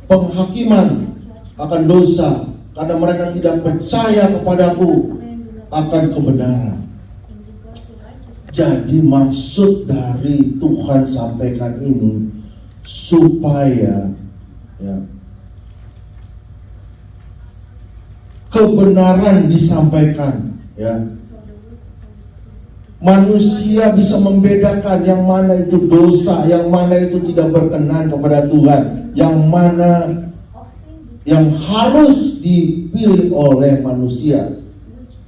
penghakiman akan dosa, karena mereka tidak percaya kepadaku akan kebenaran. Jadi maksud dari Tuhan sampaikan ini supaya ya, kebenaran disampaikan, ya. Manusia bisa membedakan yang mana itu dosa, yang mana itu tidak berkenan kepada Tuhan, yang mana yang harus dipilih oleh manusia.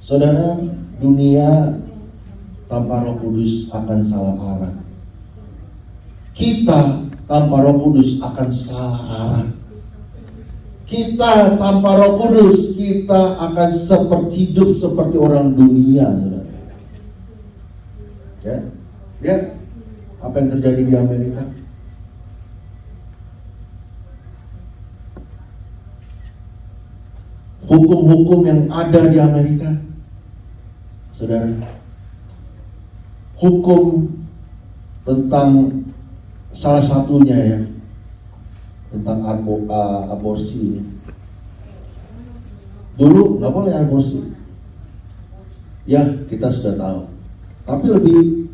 Saudara, dunia tanpa Roh Kudus akan salah arah. Kita tanpa Roh Kudus akan salah arah. Kita tanpa Roh Kudus, kita akan hidup seperti orang dunia, saudara. Ya, lihat apa yang terjadi di Amerika. Hukum-hukum yang ada di Amerika, saudara, hukum tentang salah satunya ya, tentang aborsi. Dulu nggak boleh aborsi, ya kita sudah tahu. Tapi lebih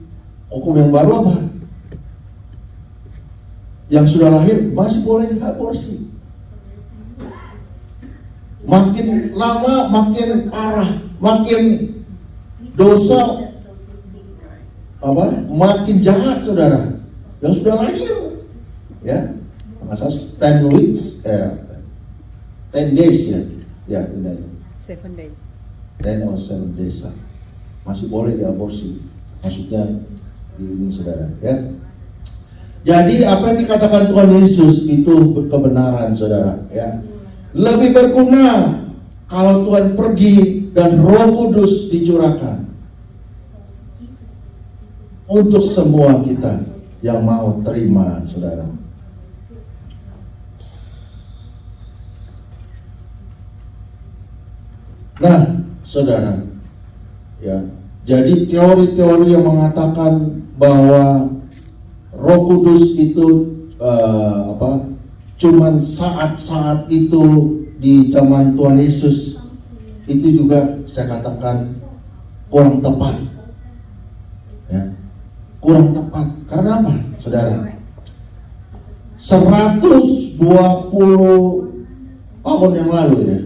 hukum yang baru apa? Yang sudah lahir masih boleh diaborsi. Makin lama makin parah, makin dosa makin jahat, saudara. Yang sudah lahir, ya, masa 10 weeks, 10 days ya, 7 days. 10 or 7 days lah. Masih boleh diaborsi, maksudnya di ini, saudara, ya. Jadi apa yang dikatakan Tuhan Yesus itu kebenaran, saudara, ya. Lebih berguna kalau Tuhan pergi dan Roh Kudus dicurahkan untuk semua kita yang mau terima, saudara. Nah, saudara, ya, jadi teori-teori yang mengatakan bahwa Roh Kudus itu cuman saat-saat itu di zaman Tuhan Yesus, itu juga saya katakan kurang tepat, ya, kurang tepat. Karena apa, saudara? 120 tahun yang lalu ya,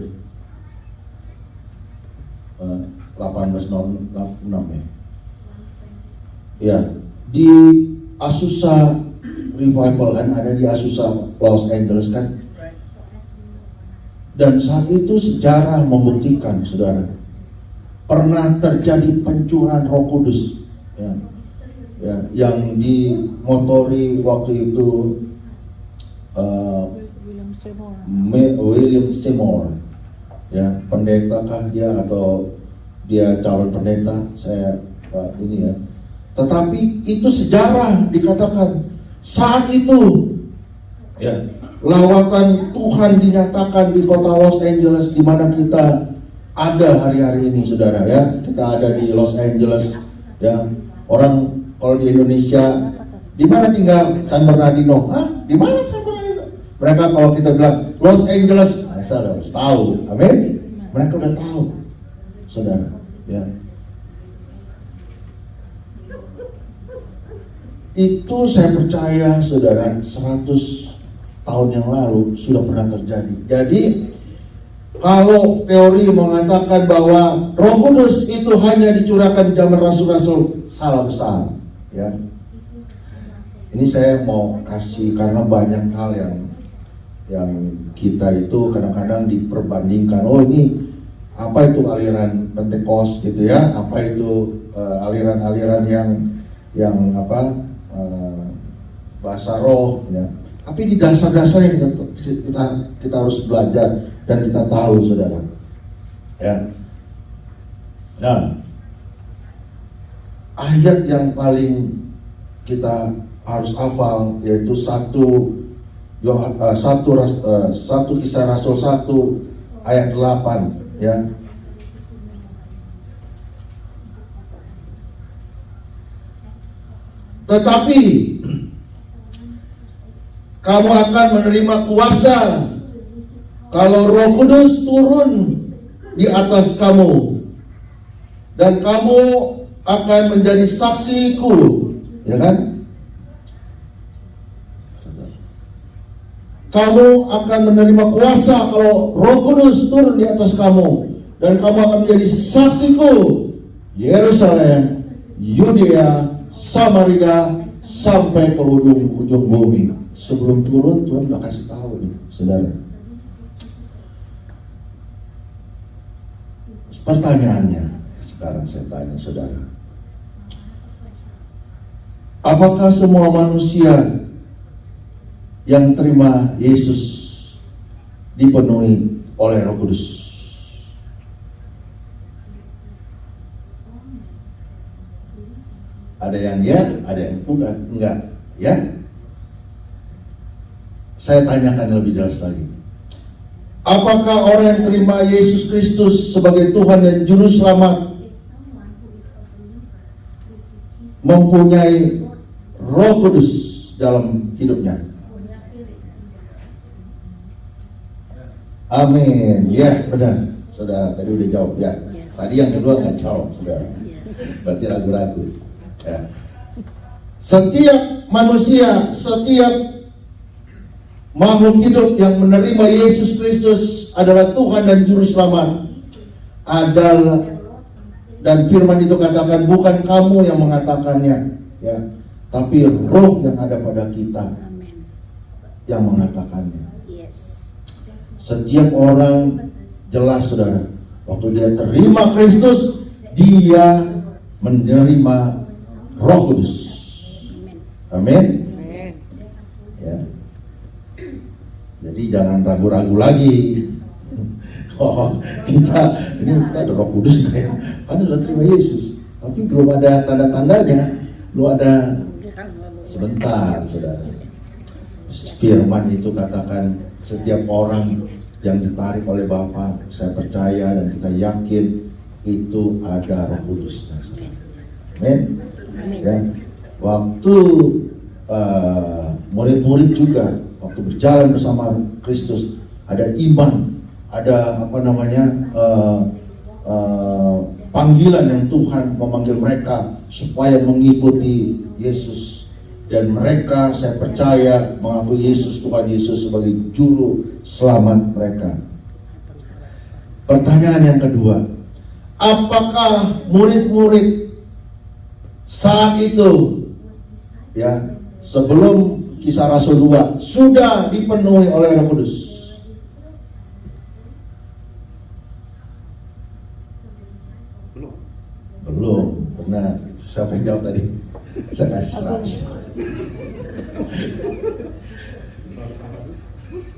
1806 ya, di Azusa Revival kan, ada di Azusa Los Angeles kan, dan saat itu sejarah membuktikan, saudara, pernah terjadi pencurahan Roh Kudus, ya, ya, yang dimotori waktu itu William Seymour, ya, pendeta kah dia atau dia calon pendeta, saya ini ya. Tetapi itu sejarah dikatakan saat itu, ya, lawatan Tuhan dinyatakan di kota Los Angeles, di mana kita ada hari-hari ini, saudara, ya. Kita ada di Los Angeles, ya. Orang kalau di Indonesia, di mana tinggal San Bernardino? Di mana San Bernardino? Mereka kalau kita bilang Los Angeles, saya udah tahu, amin. Mereka udah tahu, saudara, ya. Itu saya percaya, saudara, 100 tahun yang lalu sudah pernah terjadi. Jadi kalau teori mengatakan bahwa Roh Kudus itu hanya dicurahkan zaman rasul-rasul, salah besar, ya. Ini saya mau kasih, karena banyak hal yang kita itu kadang-kadang diperbandingkan. Oh, ini apa itu aliran Pentekost gitu ya? Apa itu aliran-aliran yang apa? Bahasa roh, ya. Tapi di dasar-dasarnya kita harus belajar dan kita tahu, saudara, ya. Nah, ayat yang paling kita harus hafal yaitu 1 Kisah Rasul 1 ayat 8, ya. Tetapi kamu akan menerima kuasa kalau Roh Kudus turun di atas kamu, dan kamu akan menjadi saksiku, ya kan? Kamu akan menerima kuasa kalau Roh Kudus turun di atas kamu, dan kamu akan menjadi saksiku Yerusalem, Yudea, Samaria, sampai ke ujung bumi. Sebelum turun, Tuhan udah kasih tahu nih, saudara. Pertanyaannya, sekarang saya tanya saudara, apakah semua manusia yang terima Yesus dipenuhi oleh Roh Kudus? Ada yang ya, ada yang bukan, enggak, ya? Saya tanyakan lebih jelas lagi. Apakah orang yang terima Yesus Kristus sebagai Tuhan dan Juru Selamat mempunyai Roh Kudus dalam hidupnya? Amin. Ya, benar. Saudara tadi udah jawab ya. Tadi yang kedua nggak jawab, saudara. Berarti ragu-ragu. Ya. Setiap manusia, setiap makhluk hidup yang menerima Yesus Kristus adalah Tuhan dan Juru Selamat adalah, dan firman itu katakan bukan kamu yang mengatakannya, ya, tapi Roh yang ada pada kita yang mengatakannya. Setiap orang jelas saudara, waktu dia terima Kristus, dia menerima Roh Kudus. Amin. Ya. Jadi jangan ragu-ragu lagi. Oh, kita ada Roh Kudus ya? Kan sudah terima Yesus, tapi belum ada tanda-tandanya, belum ada. Sebentar, saudara. Firman itu katakan setiap orang yang ditarik oleh Bapa, saya percaya dan kita yakin itu ada Roh Kudus. Amin. Ya. Waktu murid-murid juga waktu berjalan bersama Kristus, ada iman, ada panggilan yang Tuhan memanggil mereka supaya mengikuti Yesus, dan mereka saya percaya mengakui Yesus, Tuhan Yesus sebagai juru selamat mereka. Pertanyaan yang kedua, apakah murid-murid saat itu, ya, sebelum Kisah Rasul 2 sudah dipenuhi oleh Roh Kudus? Belum. Benar. Siapa yang jawab tadi? Saya kasih 100.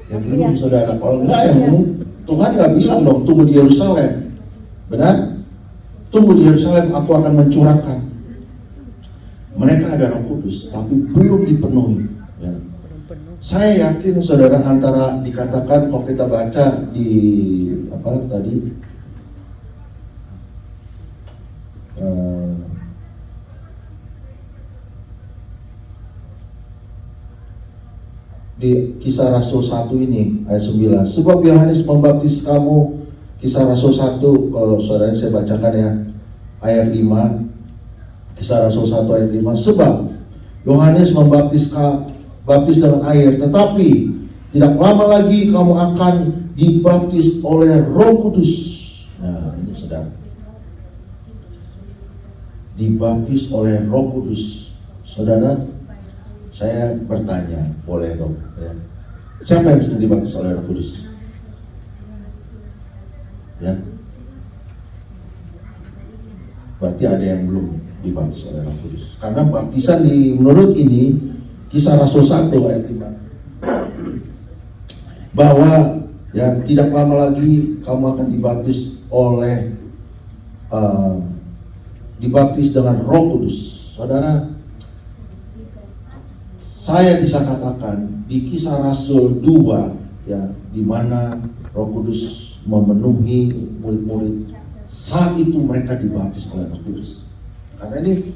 Ya belum, saudara. Kalau enggak ya Tuhan nggak bilang dong tunggu di Yerusalem. Benar? Tunggu di Yerusalem, aku akan mencurahkan. Mereka ada Roh Kudus, tapi belum dipenuhi. Ya. Saya yakin saudara, antara dikatakan kalau kita baca di di Kisah Rasul 1 ini ayat 9, sebab Yohanes membaptis kamu, Kisah Rasul 1, kalau saudara saya bacakan ya, ayat 5, Kisah Rasul 1 ayat 5, sebab Yohanes baptis dengan air, tetapi tidak lama lagi kamu akan dibaptis oleh Roh Kudus. Nah ini saudara, dibaptis oleh Roh Kudus. Saudara, saya bertanya, boleh dong ya, siapa yang sudah dibaptis oleh Roh Kudus? Ya, berarti ada yang belum dibaptis oleh Roh Kudus. Karena baptisan menurut ini Kisah Rasul 1 ayat 5, bahwa ya tidak lama lagi kamu akan dibaptis dibaptis dengan Roh Kudus. Saudara, saya bisa katakan di Kisah Rasul 2 ya, di mana Roh Kudus memenuhi murid-murid, saat itu mereka dibaptis oleh Roh Kudus. Karena ini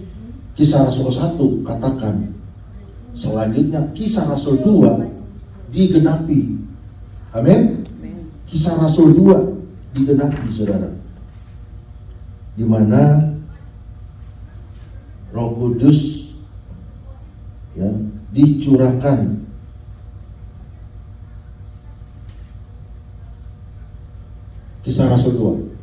Kisah Rasul 1 katakan. Selanjutnya Kisah Rasul 2 digenapi. Amin. Kisah Rasul 2 digenapi, saudara, di mana Roh Kudus ya dicurahkan. Kisah Rasul 2.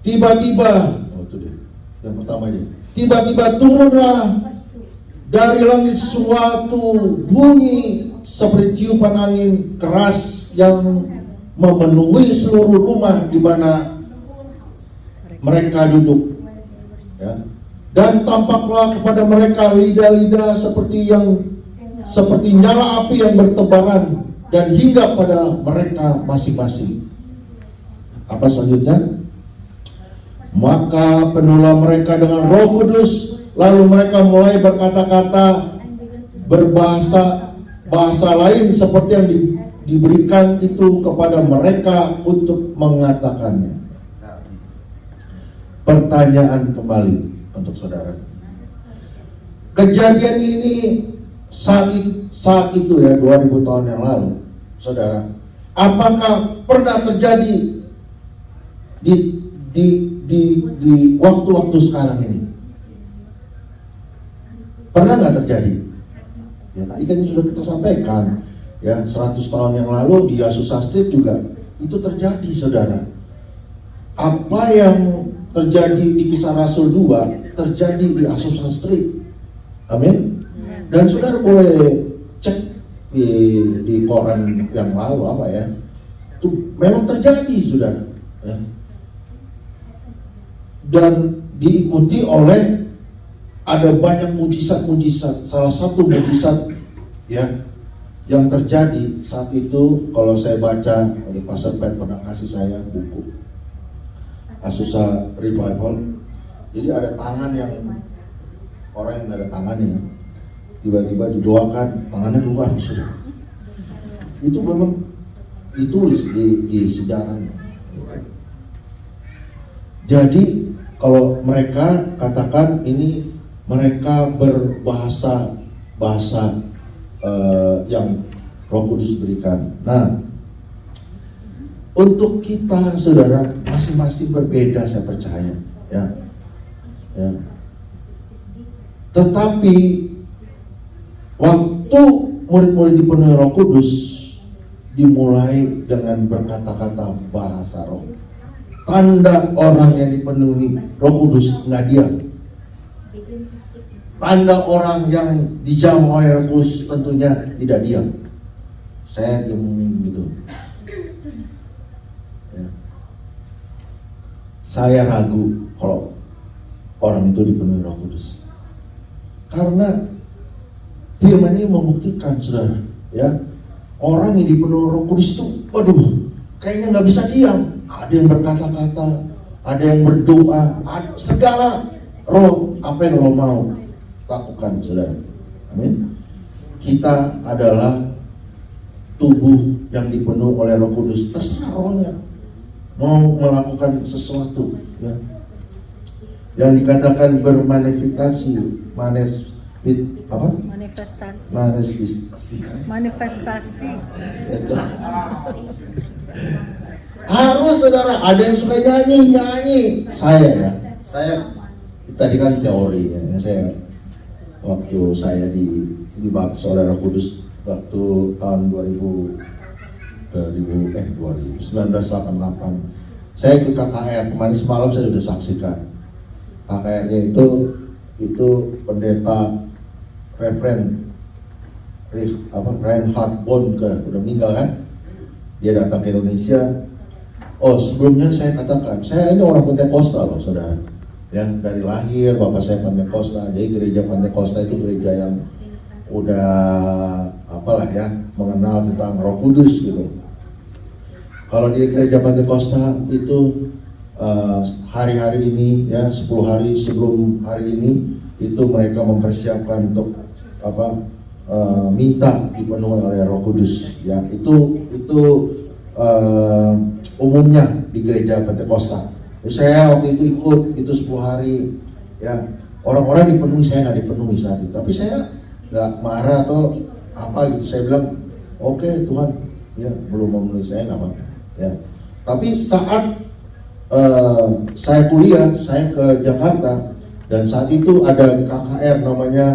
Tiba-tiba, itu dia, yang pertamanya. Tiba-tiba turunlah dari langit suatu bunyi seperti tiupan angin keras yang memenuhi seluruh rumah di mana mereka duduk. Ya. Dan tampaklah kepada mereka lidah-lidah seperti nyala api yang bertebaran dan hingga pada mereka masing-masing. Apa selanjutnya? Maka penuhlah mereka dengan Roh Kudus, lalu mereka mulai berkata-kata bahasa lain seperti yang diberikan itu kepada mereka untuk mengatakannya. Pertanyaan kembali untuk saudara. Kejadian ini saat itu ya 2000 tahun yang lalu, saudara. Apakah pernah terjadi di waktu-waktu sekarang ini? Pernah nggak terjadi? Ya tadi kan sudah kita sampaikan, ya 100 tahun yang lalu di Azusa Street juga itu terjadi, saudara. Apa yang terjadi di Kisah Rasul 2 terjadi di Azusa Street. Amin. Dan saudara boleh cek di koran yang lalu apa ya, itu memang terjadi, saudara. Ya. Dan diikuti oleh ada banyak mujizat-mujizat. Salah satu mujizat ya yang terjadi saat itu, kalau saya baca, Pastor Pat pernah kasih saya buku Azusa Revival. Jadi ada tangan yang orang yang ada tangannya tiba-tiba didoakan, tangannya keluar, sudah. Itu memang ditulis di sejarahnya. Jadi kalau mereka katakan ini mereka berbahasa yang Roh Kudus berikan. Nah, untuk kita, saudara, masing-masing berbeda, saya percaya, ya. Tetapi waktu murid-murid dipenuhi Roh Kudus, dimulai dengan berkata-kata bahasa roh. Tanda orang yang dipenuhi Roh Kudus nggak diam. Tanda orang yang dijamah oleh Roh Kudus tentunya tidak diam. Saya diam gitu. Ya. Saya ragu kalau orang itu dipenuhi Roh Kudus, karena firman ini membuktikan, saudara, ya, orang yang dipenuhi Roh Kudus itu, waduh, kayaknya nggak bisa diam. Ada yang berkata-kata, ada yang berdoa, segala roh, apa yang roh mau lakukan, saudara. Amin. Kita adalah tubuh yang dipenuhi oleh Roh Kudus. Terserah rohnya mau melakukan sesuatu, ya. Yang dikatakan bermanifestasi, manifestasi. Itu. Harus, saudara. Ada yang suka nyanyi. Saya tadi kan teori, ya. Saya waktu saya dibaptis oleh Roh Kudus waktu tahun 1988. Saya ikut KKR. Kemarin semalam saya sudah saksikan. KKR-nya itu pendeta Reinhard Bonnke udah meninggal kan? Dia datang ke Indonesia. Oh, sebelumnya saya katakan, saya ini orang Pentakosta loh, saudara. Ya, dari lahir bapak saya Pentakosta. Jadi gereja Pentakosta itu gereja yang udah apalah ya, mengenal tentang Roh Kudus gitu. Kalau di gereja Pentakosta itu hari-hari ini ya, 10 hari sebelum hari ini itu mereka mempersiapkan untuk minta dipenuhi oleh Roh Kudus, ya. Itu umumnya di gereja Pentakosta. Saya waktu itu ikut itu 10 hari, ya. Orang-orang dipenuhi, saya nggak dipenuhi saat itu. Tapi saya nggak marah atau apa gitu. Saya bilang oke Tuhan, ya belum memenuhi saya nggak apa-apa ya. Tapi saat saya kuliah, saya ke Jakarta, dan saat itu ada KKR namanya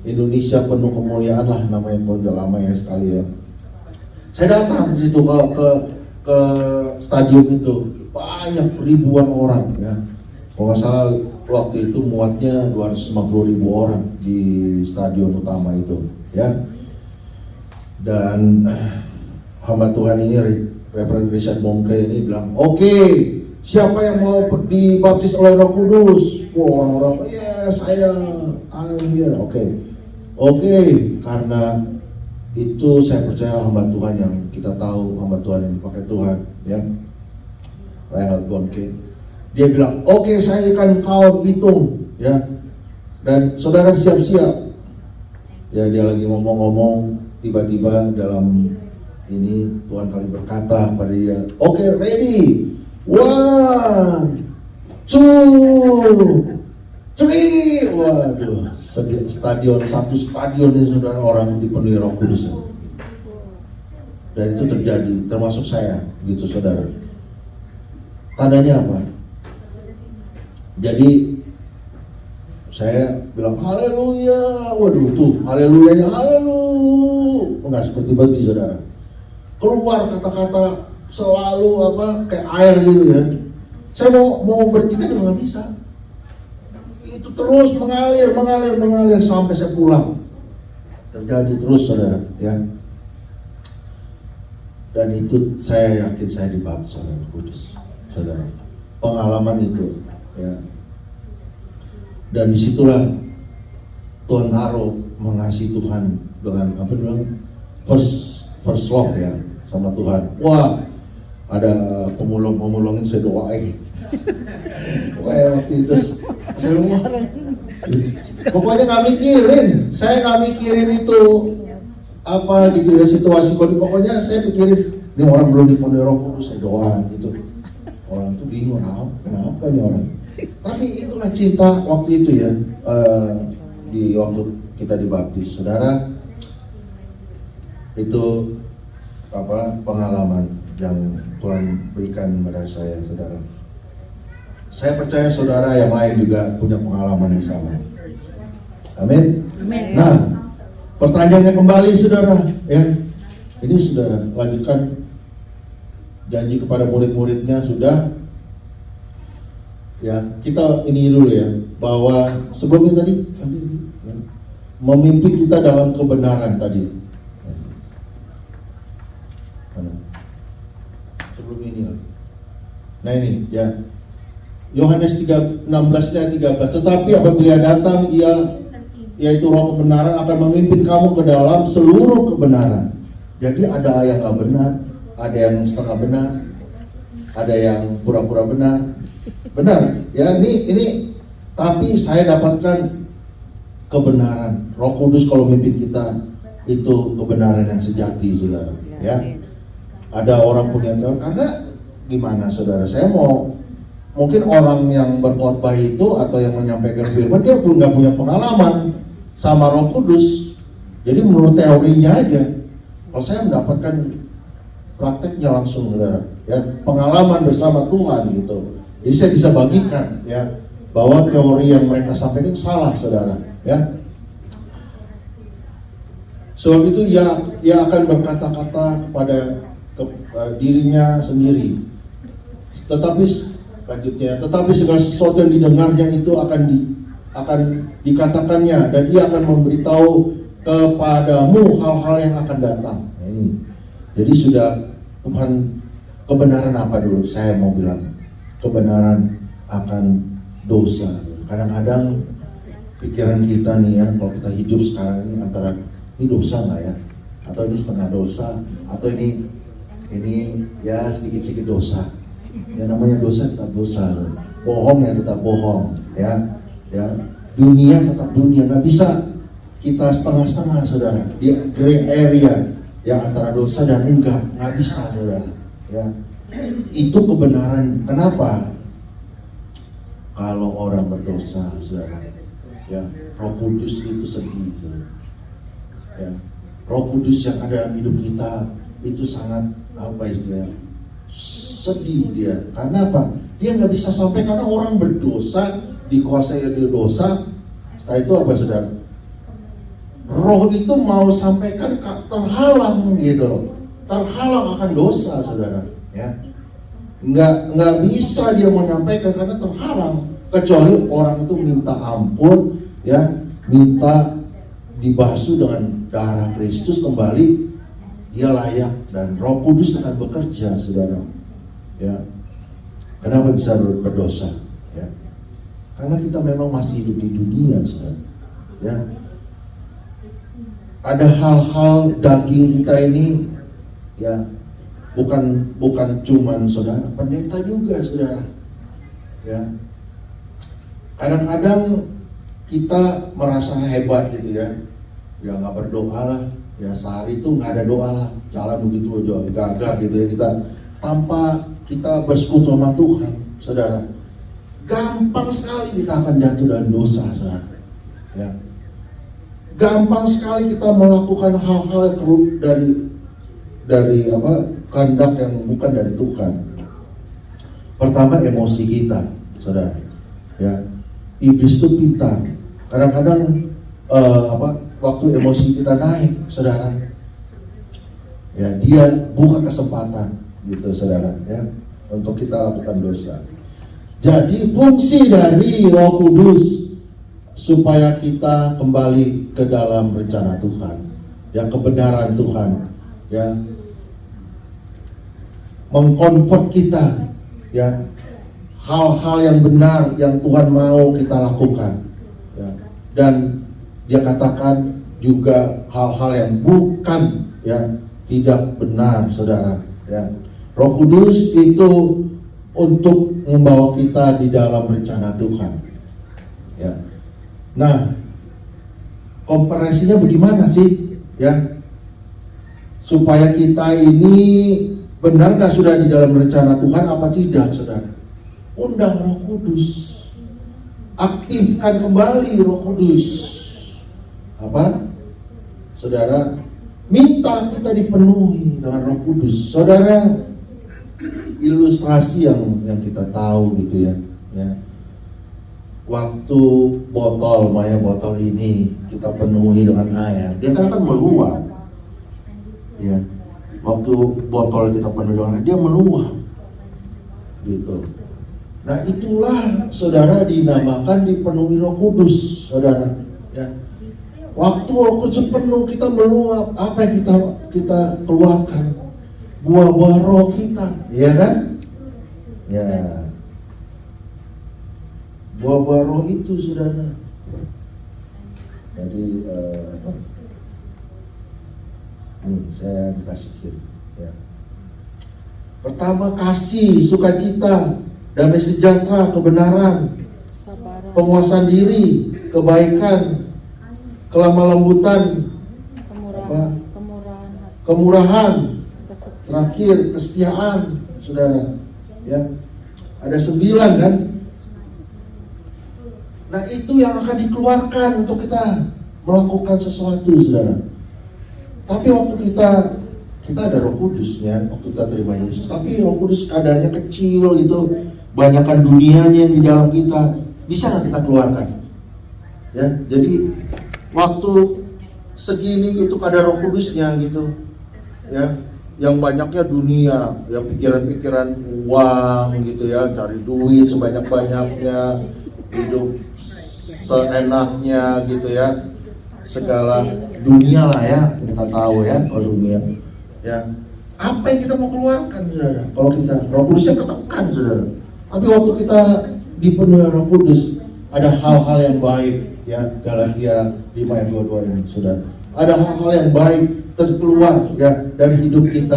Indonesia Penuh Kemuliaan lah namanya, udah lama ya sekali ya. Saya datang di situ ke stadion itu, banyak ribuan orang ya. Kalau nggak salah waktu itu muatnya 250.000 orang di stadion utama itu ya. Dan hamba Tuhan ini, Reverend Richard Bongke ini bilang, oke, siapa yang mau dibaptis oleh Roh Kudus? Wah, orang-orang, ya saya, akhirnya oke, karena itu saya percaya hamba Tuhan yang kita tahu, hamba Tuhan yang dipakai Tuhan ya, Richard Bongke. Dia bilang, oke, saya akan kau hitung ya, dan saudara siap-siap. Ya, dia lagi ngomong-ngomong, tiba-tiba dalam ini Tuhan kali berkata kepada dia, oke, ready, 1, 2, 3. Waduh, satu stadion ini saudara, orang dipenuhi Roh Kudus. Dan itu terjadi, termasuk saya, gitu saudara. Tandanya apa? Jadi saya bilang haleluya, waduh tuh haleluyanya haleluya, enggak seperti batu saudara. Keluar kata-kata selalu apa kayak air gitu ya. Saya mau berhenti juga nggak bisa. Itu terus mengalir sampai saya pulang. Terjadi terus saudara ya. Dan itu saya yakin saya dibaptis oleh Roh Kudus, saudara. Pengalaman itu ya. Dan disitulah Tuhan taruh mengasihi Tuhan dengan apa bilang first love ya sama Tuhan. Wah, ada pemulung itu saya doain. Wah, waktu itu saya rumah. Pokoknya nggak mikirin, saya nggak mikirin itu apa gitu ya situasi. Pokoknya saya pikirin ini orang belum dipenuhi Roh Kudus, saya doa gitu. Orang tuh bingung, kenapa nih orang? Tapi itulah cinta waktu itu ya, di waktu kita dibaptis, saudara. Itu apa pengalaman yang Tuhan berikan kepada saya, saudara. Saya percaya saudara yang lain juga punya pengalaman yang sama. Amin. Nah, pertanyaannya kembali, saudara, ya. Ini sudah lanjutkan janji kepada murid-muridnya sudah. Ya, kita ini dulu ya, bahwa sebelumnya tadi ya, memimpin kita dalam kebenaran tadi. Sebelum ini ya. Nah ini ya, Yohanes 16:13. Tetapi apabila datang ia, yaitu Roh kebenaran, akan memimpin kamu ke dalam seluruh kebenaran. Jadi ada yang nggak benar, ada yang setengah benar, ada yang pura-pura benar. Benar, ya ini. Tapi saya dapatkan kebenaran. Roh Kudus kalau memimpin kita itu kebenaran yang sejati, saudara. Ya, ada orang punya tahu karena gimana, saudara? Saya mungkin orang yang berkhotbah itu atau yang menyampaikan firman dia pun nggak punya pengalaman sama Roh Kudus. Jadi menurut teorinya aja. Kalau saya mendapatkan prakteknya langsung, saudara. Ya, pengalaman bersama Tuhan gitu. Jadi saya bisa bagikan ya bahwa teori yang mereka sampaikan itu salah, saudara. Ya. Sebab itu ia akan berkata-kata kepada dirinya sendiri. Tetapi segala sesuatu yang didengarnya itu akan dikatakannya, dan ia akan memberitahu kepadamu hal-hal yang akan datang. Nah, ini. Jadi sudah Tuhan, kebenaran apa dulu? Saya mau bilang kebenaran akan dosa. Kadang-kadang pikiran kita nih ya, kalau kita hidup sekarang ini antara ini dosa nggak ya, atau ini setengah dosa, atau ini ya sedikit-sedikit dosa. Ya namanya dosa tetap dosa, bohong ya tetap bohong, ya dunia tetap dunia, nggak bisa kita setengah-setengah, saudara. Di gray area yang antara dosa dan nggak bisa, saudara. Ya. Itu kebenaran. Kenapa? Kalau orang berdosa, saudara, Ya, Roh Kudus itu sedih. Ya, Roh Kudus yang ada dalam hidup kita itu sangat apa istilahnya, sedih dia. Karena apa? Dia nggak bisa sampai karena orang berdosa, dikuasai oleh dosa. Setelah itu apa saudara? Roh itu mau sampaikan terhalang gitu loh, terhalang akan dosa saudara. Ya, nggak bisa dia menyampaikan karena terhalang. Kecuali orang itu minta ampun, ya, minta dibasuh dengan darah Kristus kembali, dia layak dan Roh Kudus akan bekerja, saudara. Ya, kenapa bisa berdosa? Ya, karena kita memang masih hidup di dunia, saudara. Ya, ada hal-hal daging kita ini, ya, bukan cuman saudara, pendeta juga, saudara. Ya. Kadang-kadang kita merasa hebat gitu ya, ya nggak berdoa lah, ya sehari itu nggak ada doa lah, jalan begitu aja gagah gitu ya kita, tanpa kita bersekutu sama Tuhan, saudara, gampang sekali kita akan jatuh dalam dosa, saudara. Ya, gampang sekali kita melakukan hal-hal dari apa kehendak yang bukan dari Tuhan. Pertama emosi kita, saudara. Ya. Iblis itu pintar. Kadang-kadang waktu emosi kita naik, saudara, ya dia buka kesempatan, gitu, saudara, ya, untuk kita lakukan dosa. Jadi fungsi dari Roh Kudus supaya kita kembali ke dalam rencana Tuhan, ya, kebenaran Tuhan, ya, mengkonvert kita, ya, hal-hal yang benar yang Tuhan mau kita lakukan, ya. Dan dia katakan juga hal-hal yang bukan, ya, tidak benar, saudara, ya. Roh Kudus itu untuk membawa kita di dalam rencana Tuhan, ya. Nah, komparasinya bagaimana sih, ya, supaya kita ini benarkah sudah di dalam rencana Tuhan apa tidak, saudara? Undang Roh Kudus, aktifkan kembali Roh Kudus. Apa? Saudara, minta kita dipenuhi dengan Roh Kudus. Saudara, ilustrasi yang kita tahu gitu ya, ya. Waktu botol ini kita penuhi dengan air, dia kan meluap. Ya. Waktu botol kita penuhi dengan air, dia meluap. Gitu. Nah, itulah saudara dinamakan dipenuhi Roh Kudus, saudara. Ya. Waktu Roh Kudus penuh kita meluap, apa yang kita keluarkan? Buah-buah roh kita, ya kan? Ya. Buah-buah roh itu, saudara. Jadi nih saya dikasih, ya. Pertama, kasih, sukacita, damai sejahtera, kebenaran, penguasaan diri, kebaikan, kelemah lembutan, kemurahan, terakhir kesetiaan, saudara. Ya, ada 9 kan? Nah, itu yang akan dikeluarkan untuk kita melakukan sesuatu, saudara. Tapi waktu kita ada Roh Kudus, ya, waktu kita terima Yesus. Tapi Roh Kudus kadarnya kecil gitu. Banyakkan dunianya yang di dalam kita, bisa nggak kita keluarkan? Ya, jadi waktu segini itu kadar Roh Kudusnya gitu, ya, yang banyaknya dunia, ya, pikiran-pikiran uang gitu ya, cari duit sebanyak-banyaknya, hidup seenaknya gitu ya, segala dunia lah ya, kita tahu ya, kalau dunia, ya, apa yang kita mau keluarkan, saudara? Kalau kita Roh Kudusnya ketekan, saudara. Tapi waktu kita dipenuhi Roh Kudus, ada hal-hal yang baik, ya, Galatia 5 ayat 22 ini, saudara. Ada hal-hal yang baik terkeluar, ya, dari hidup kita,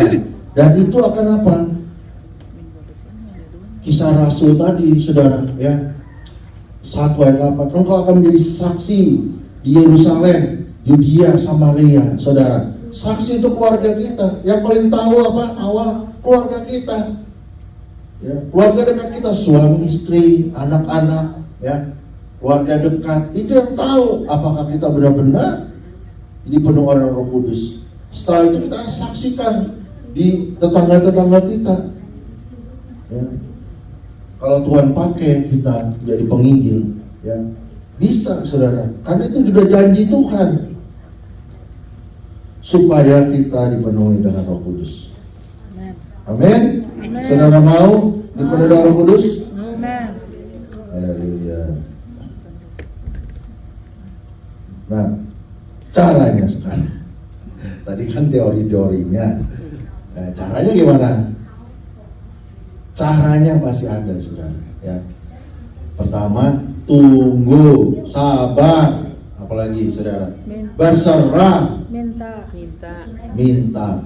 dan itu akan apa? Kisah Rasul tadi, saudara, ya, 1 ayat 8, engkau akan menjadi saksi di Yerusalem, Yudea, Samaria, saudara. Saksi untuk keluarga kita. Yang paling tahu apa? Awal keluarga kita. Ya, keluarga dekat kita, suami, istri, anak-anak, ya, keluarga dekat, itu yang tahu apakah kita benar-benar dipenuhi oleh Roh Kudus. Setelah itu kita saksikan di tetangga-tetangga kita. Ya. Kalau Tuhan pakai kita jadi penginjil, ya bisa saudara, karena itu sudah janji Tuhan supaya kita dipenuhi dengan Roh Kudus. Amin. Saudara mau dipenuhi dengan Roh Kudus? Amin. Haleluya. Nah, caranya sekarang. Tadi kan teori-teorinya. Nah, caranya gimana? Caranya pasti ada, saudara. Ya. Pertama, tunggu, sabar, apalagi saudara, berserah, minta,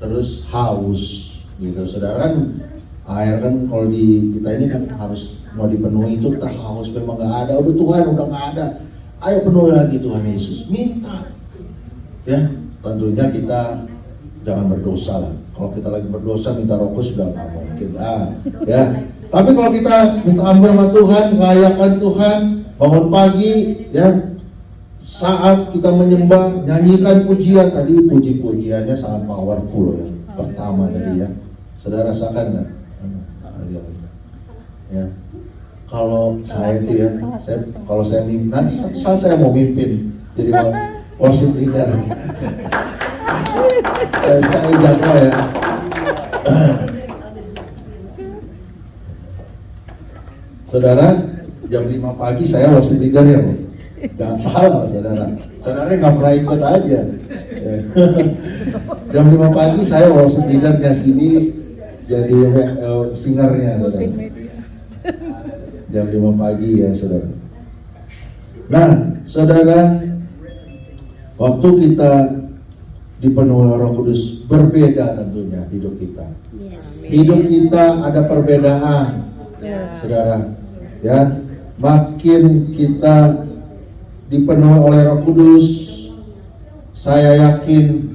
terus haus, gitu. Saudara kan air kan kalau di kita ini kan harus mau dipenuhi itu kita haus, memang nggak ada, udah Tuhan udah nggak ada, ayo penuhi lagi Tuhan Yesus, minta, ya. Tentunya kita jangan berdosa lah. Kalau kita lagi berdosa minta Roh Kudus sudah nggak mungkin lah, ya. Tapi kalau kita minta ampun sama Tuhan, melayakan Tuhan, bangun pagi, ya, saat kita menyembah, nyanyikan pujian, tadi puji-pujiannya sangat powerful ya. Pertama tadi ya, saudara rasakan nggak? Ya, kalau saya itu ya, kalau saya nanti satu saat saya mau mimpin, jadi worship leader. saya jago ya. Saudara, jam 5 pagi saya worship leader ya, Bu. Jangan salah, saudara. Saudara nggak pernah ikut aja. Ya. Jam 5 pagi saya worship leadernya sini jadi singernya, saudara. Jam 5 pagi ya, saudara. Nah, saudara, waktu kita dipenuhi Roh Kudus berbeda tentunya hidup kita. Hidup kita ada perbedaan, saudara. Ya, makin kita dipenuhi oleh Roh Kudus, saya yakin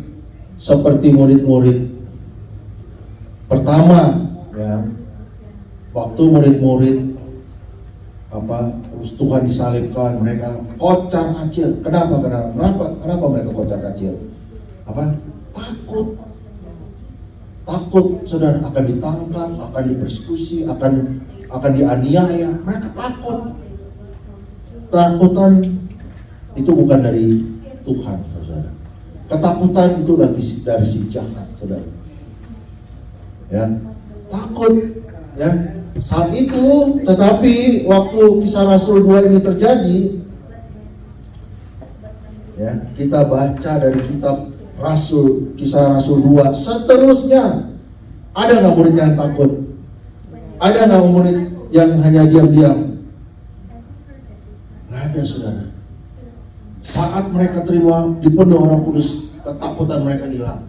seperti murid-murid pertama, ya, waktu murid-murid terus Tuhan disalibkan, mereka kocar kacir. Kenapa mereka kocar kacir? Takut, saudara, akan ditangkap, akan dipersekusi, akan dianiaya. Mereka takut. Ketakutan itu bukan dari Tuhan, saudara. Ketakutan itu dari si jahat, saudara. Ya, takut, ya. Saat itu, tetapi waktu Kisah Rasul 2 ini terjadi, ya, kita baca dari kitab Kisah Rasul 2, seterusnya ada nggak murid yang takut? Ada nggak murid yang hanya diam-diam? Nggak ada, saudara. Saat mereka dipenuhi Roh Kudus, ketakutan mereka hilang.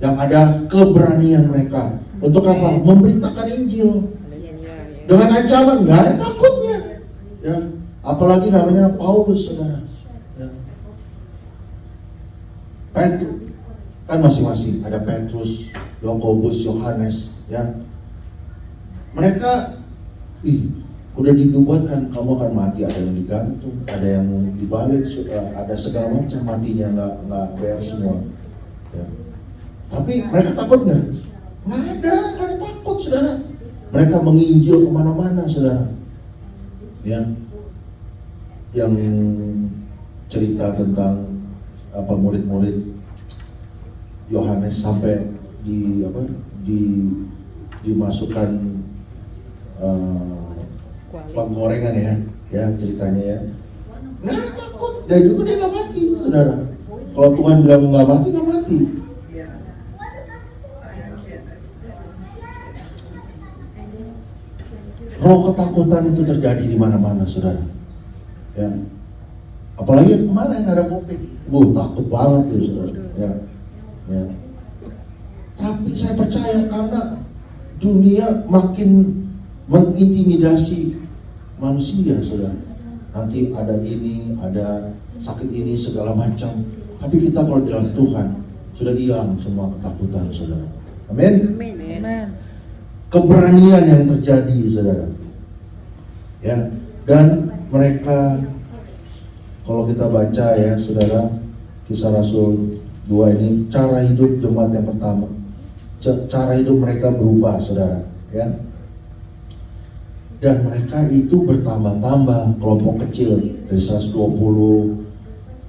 Yang ada keberanian mereka untuk apa? Memberitakan Injil. Dengan ancaman, nggak ada takutnya, ya. Apalagi namanya Paulus, saudara. Ya. Petrus kan masing-masing ada Petrus, Yakobus, Yohanes, ya. Mereka, udah dinubuatkan kamu akan mati, ada yang digantung, ada yang dibalik, ada segala macam, matinya nggak bayar semua. Ya. Tapi mereka takut nggak? Nggak ada takut, saudara. Mereka menginjil kemana-mana, saudara. Ya, yang cerita tentang murid-murid Yohanes sampai dimasukkan penggorengan ya ceritanya ya. Nggak takut, dan juga dia nggak mati, saudara. Kalau Tuhan bilang nggak mati, nggak mati. Roh ketakutan itu terjadi di mana-mana, saudara. Ya. Apalagi kemarin ada COVID, takut banget tuh, saudara. Ya. Ya. Tapi saya percaya karena dunia makin mengintimidasi manusia, saudara. Nanti ada ini, ada sakit ini, segala macam. Tapi kita kalau di dalam Tuhan sudah hilang semua ketakutan, saudara. Amin. Keberanian yang terjadi, saudara. Ya, dan mereka, kalau kita baca ya saudara, Kisah Rasul 2 ini, cara hidup jemaat yang pertama, cara hidup mereka berubah saudara ya. Dan mereka itu bertambah-tambah, kelompok kecil dari 120,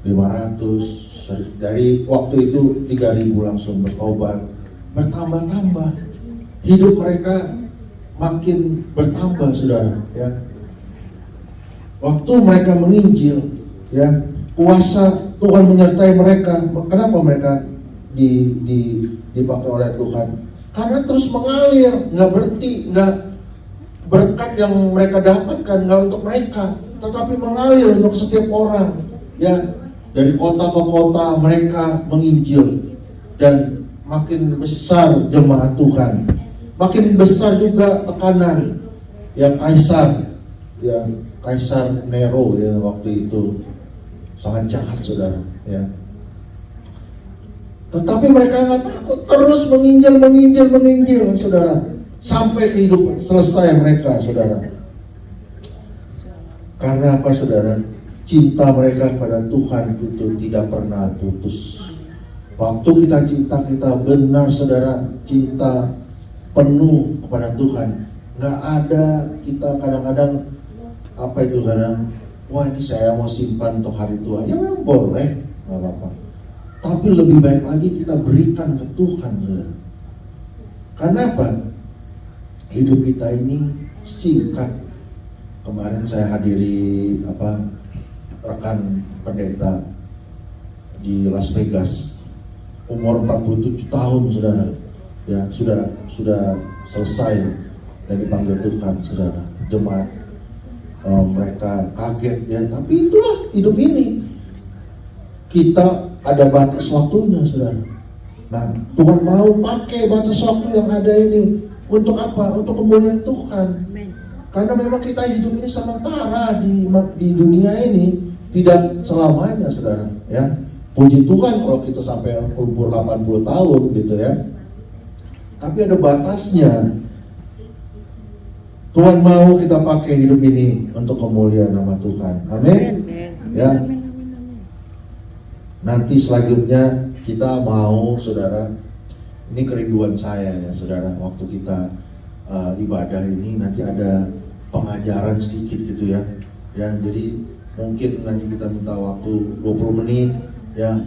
500, dari waktu itu 3000 langsung bertobat, bertambah-tambah. Hidup mereka makin bertambah saudara ya. Waktu mereka menginjil ya, kuasa Tuhan menyertai mereka. Kenapa mereka dipakai oleh Tuhan? Karena terus mengalir, nggak berhenti, nggak berkat yang mereka dapatkan nggak untuk mereka, tetapi mengalir untuk setiap orang ya. Dari kota ke kota mereka menginjil, dan makin besar jemaat Tuhan, makin besar juga tekanan ya. Kaisar Nero ya waktu itu sangat jahat saudara ya. Tetapi mereka nggak takut, terus menginjil saudara, sampai kehidupan selesai mereka saudara. Karena apa saudara? Cinta mereka kepada Tuhan itu tidak pernah putus. Waktu kita cinta, kita benar saudara, cinta penuh kepada Tuhan. Nggak ada kita kadang-kadang apa itu kadang, wah ini saya mau simpan untuk hari tua. Ya memang boleh, nggak apa-apa. Tapi lebih baik lagi kita berikan ke Tuhan saudara. Karena apa? Hidup kita ini singkat. Kemarin saya hadiri rekan pendeta di Las Vegas, umur 47 tahun saudara ya, sudah selesai dan dipanggil Tuhan saudara. Jemaat mereka kaget ya, tapi itulah hidup ini, kita ada batas waktunya saudara. Nah Tuhan mau pakai batas waktu yang ada ini untuk apa? Untuk kemuliaan Tuhan. Karena memang kita hidup ini sementara di dunia ini, tidak selamanya saudara ya. Puji Tuhan kalau kita sampai umur 80 tahun gitu ya, tapi ada batasnya. Tuhan mau kita pakai hidup ini untuk kemuliaan nama Tuhan. Amin ya. Nanti selanjutnya kita mau saudara, ini kerinduan saya ya saudara, waktu kita ibadah ini nanti ada pengajaran sedikit gitu ya. Jadi mungkin nanti kita minta waktu 20 menit ya,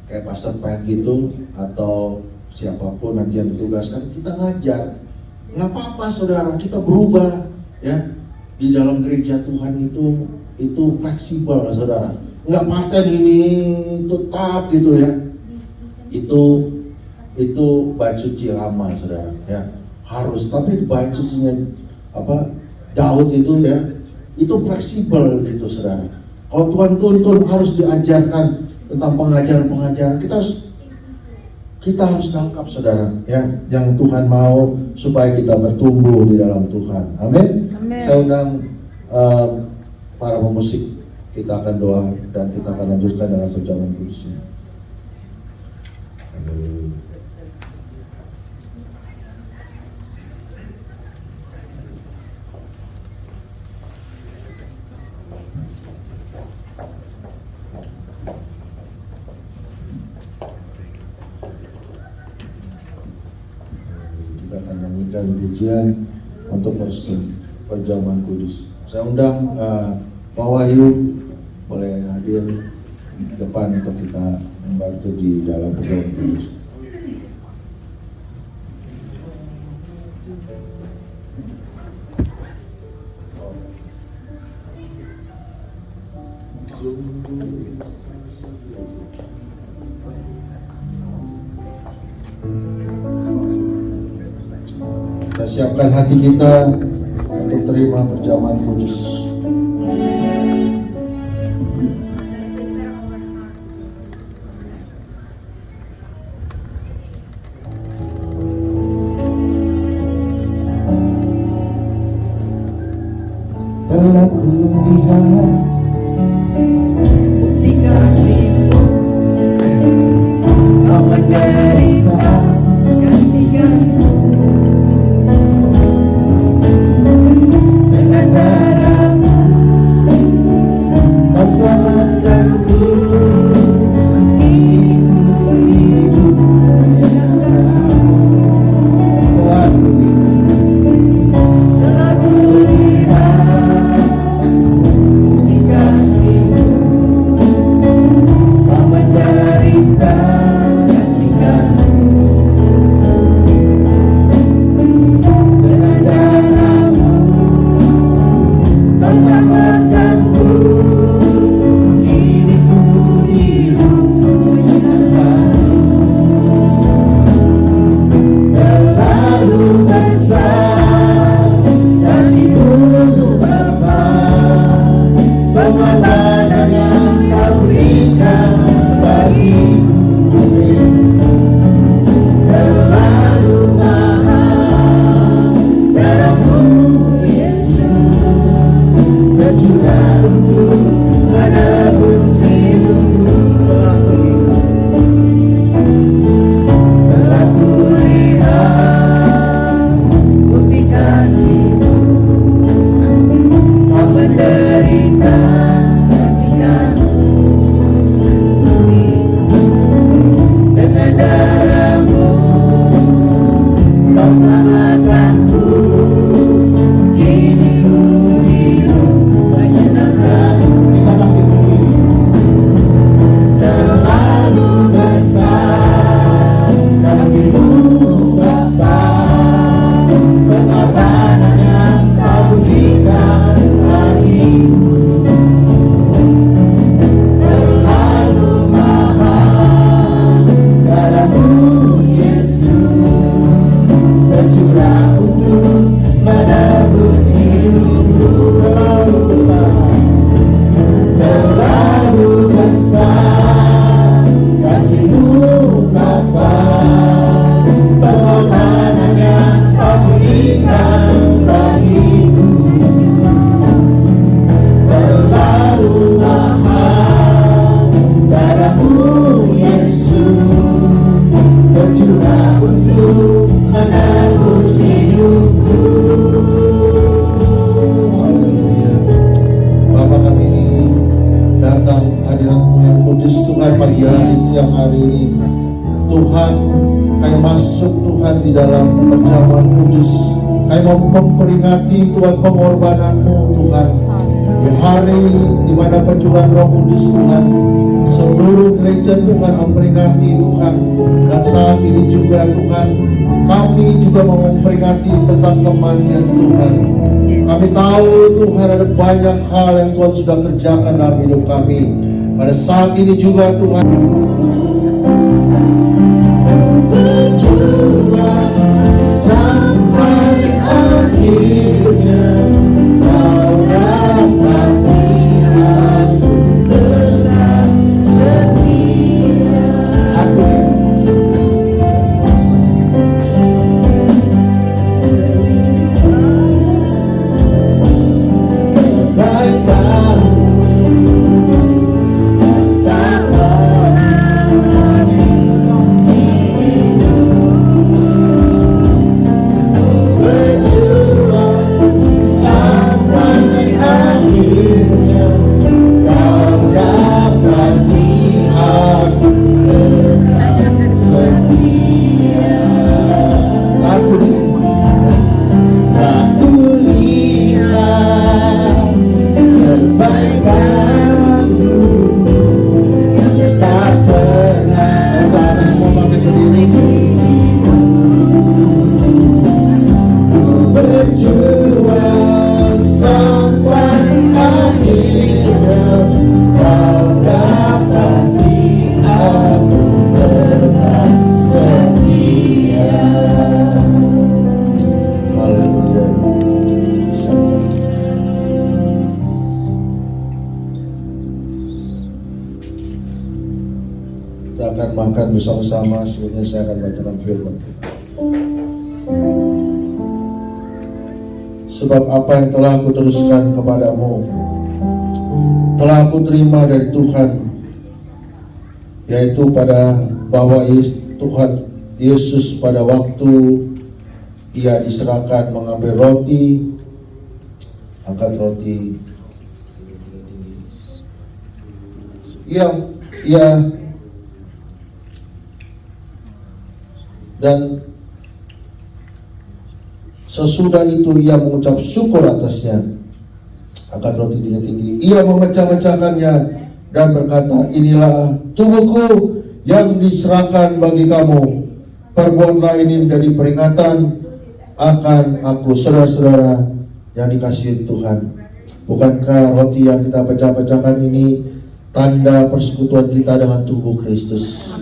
kayak Pastor Pat gitu, atau siapapun nanti yang ditugaskan, kita ngajar. Nggak apa-apa saudara, kita berubah ya. Di dalam gereja Tuhan itu fleksibel saudara, nggak paten ini tetap gitu ya. Itu bait suci lama saudara ya, harus. Tapi bait sucinya Daud itu ya, itu fleksibel gitu saudara. Kalau Tuhan tuntun harus diajarkan tentang pengajaran-pengajaran, kita harus tangkap saudara ya, yang Tuhan mau supaya kita bertumbuh di dalam Tuhan. Amin. Saya undang para pemusik, kita akan doa dan kita akan lanjutkan dengan perjamuan kudus. Amin. Dan pujian untuk perjamuan kudus. Saya undang Pak Wahyu boleh hadir di depan untuk kita membantu di dalam perjamuan kudus. Kita siapkan hati kita untuk terima perjamuan kudus. Telah ku lihat bukti kasih-Mu, Kau menderita gantikan dengan darah-Mu, berjuang untuk menebus hidupku. Haleluya. Bapa, kami datang hadirat-Mu yang kudus Tuhan pagi hari siang hari ini. Tuhan, kami masuk Tuhan di dalam perjamuan kudus. Kami mau memperingati Tuhan pengorbanan-Mu Tuhan. Di hari di mana pencurahan Roh Kudus Tuhan, seluruh gereja Tuhan memperingati Tuhan. Dan saat ini juga Tuhan, kami juga mau memperingati tentang kematian Tuhan. Kami tahu Tuhan ada banyak hal yang Tuhan sudah kerjakan dalam hidup kami. Pada saat ini juga Tuhan, Berjuang sampai akhirnya, Kau dapati aku tetap setia. Kebaikan tak pernah di hidupku. Berjuang sampai akhirnya, Kau dapati aku tetap setia. Aku lihat kebaikan-Mu yang tak pernah. saudara semua bangkit berdiri. Berjuang sampai akhirnya, Kau dapati aku tetap setia. Haleluya. Kita akan makan bersama-sama. Sebelumnya saya akan bacakan firman. Sebab apa yang telah aku teruskan kepadamu telah aku terima dari Tuhan, yaitu bahwa Tuhan Yesus pada waktu Ia diserahkan mengambil roti, angkat roti, dan sesudah itu Ia mengucap syukur atasnya, angkat roti tinggi-tinggi, Ia memecah-mecahkannya dan berkata, inilah tubuhku yang diserahkan bagi kamu. Perbuatlah ini menjadi peringatan akan aku. Saudara-saudara yang dikasihi Tuhan, bukankah roti yang kita pecah-pecahkan ini tanda persekutuan kita dengan tubuh Kristus?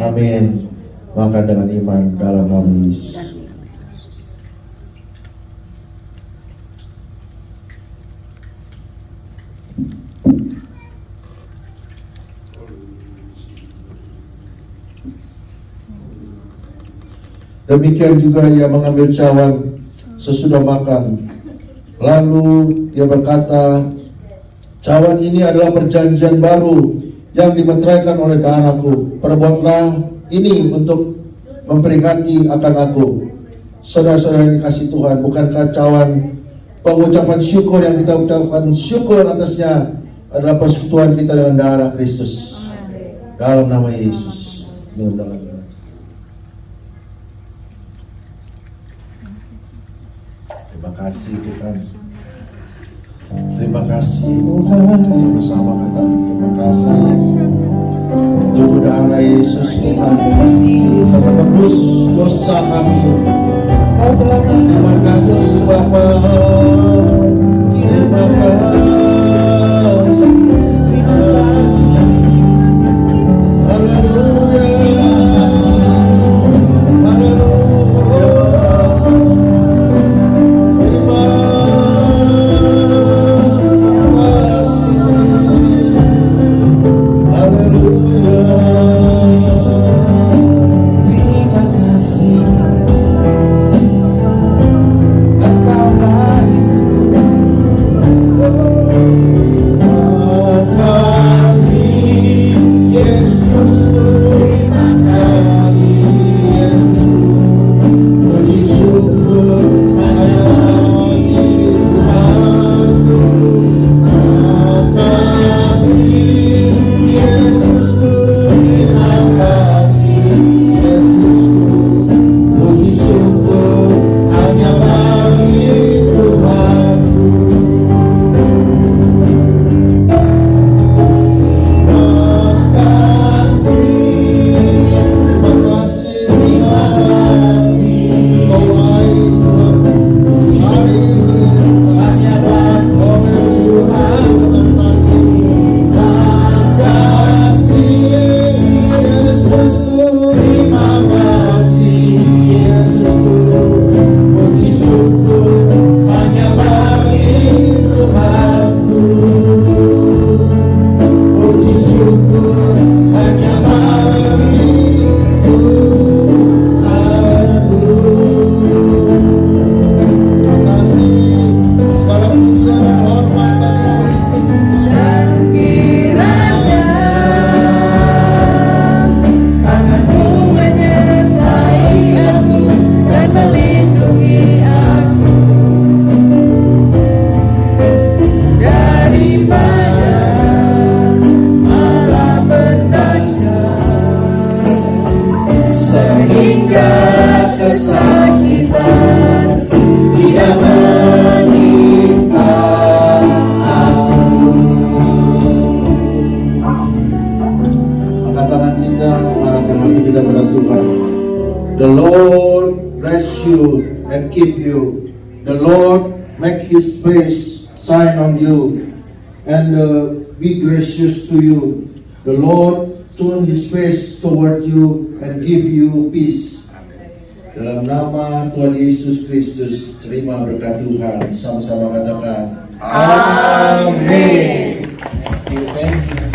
Amin. Makan dengan iman dalam nama Yesus. Demikian juga Ia mengambil cawan sesudah makan. Lalu Ia berkata, cawan ini adalah perjanjian baru yang dimeteraikan oleh darahku. Perbuatlah ini untuk memperingati akan aku. Saudara-saudara yang dikasihi Tuhan, bukankah cawan pengucapan syukur yang kita ucapkan syukur atasnya adalah persekutuan kita dengan darah Kristus? Dalam nama Yesus. Mudah-mudahan. Terima kasih Tuhan. Terima kasih Tuhan. Sama-sama katakan terima kasih untuk darah Yesus Tuhan yang menebus dosa kami. Terima kasih Bapa. Terima kasih. Haleluya. hati kita pada Tuhan. The Lord bless you and keep you. The Lord make His face shine on you and be gracious to you. The Lord turn His face toward you and give you peace. Dalam nama Tuhan Yesus Kristus, terima berkat Tuhan. Sama-sama katakan, Amin. Thank you.